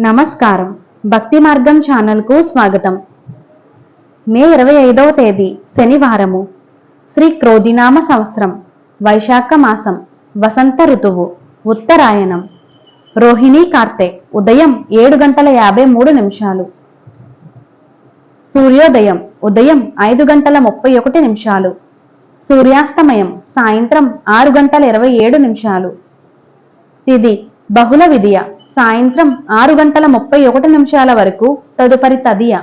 నమస్కారం. భక్తి మార్గం ఛానల్కు స్వాగతం. మే 25వ తేదీ శనివారము. శ్రీ క్రోధినామ సంవత్సరం, వైశాఖ మాసం, వసంత ఋతువు, ఉత్తరాయణం, రోహిణీ కార్తె, ఉదయం 7:53. సూర్యోదయం ఉదయం 5:31. సూర్యాస్తమయం సాయంత్రం 6:27. తిథి బహుళ విదియ సాయంత్రం 6:31 వరకు, తదుపరి తదియ.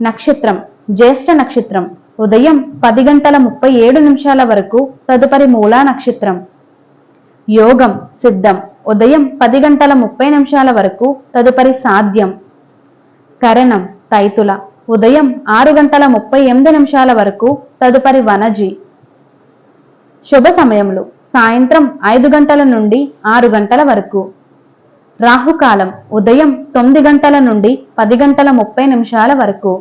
నక్షత్రం జ్యేష్ఠ నక్షత్రం ఉదయం 10:37 వరకు, తదుపరి మూలా నక్షత్రం. యోగం సిద్ధం ఉదయం 10:30 వరకు, తదుపరి సాధ్యం. కరణం తైతుల ఉదయం 6:38 వరకు, తదుపరి వనజి. శుభ సమయములు సాయంత్రం 5 గంటల నుండి 6 గంటల వరకు. రాహుకాలం ఉదయం 9 గంటల నుండి 10:30 వరకు.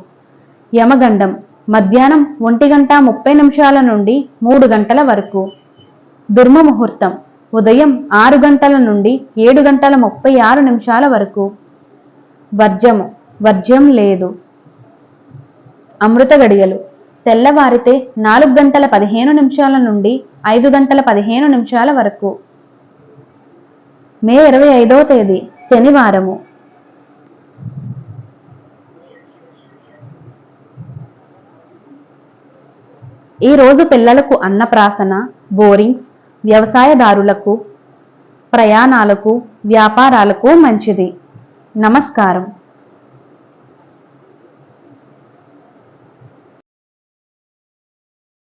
యమగండం మధ్యాహ్నం 1:30 నుండి 3 గంటల వరకు. దుర్మ ముహూర్తం ఉదయం 6 గంటల నుండి 7:36 వరకు. వర్జ్యం లేదు. అమృత గడియలు తెల్లవారితే 4:15 నుండి 5:15 వరకు. మే 25వ తేదీ శనివారము. ఈరోజు పిల్లలకు అన్నప్రాసన, బోరింగ్స్, వ్యవసాయదారులకు, ప్రయాణాలకు, వ్యాపారాలకు మంచిది. నమస్కారం.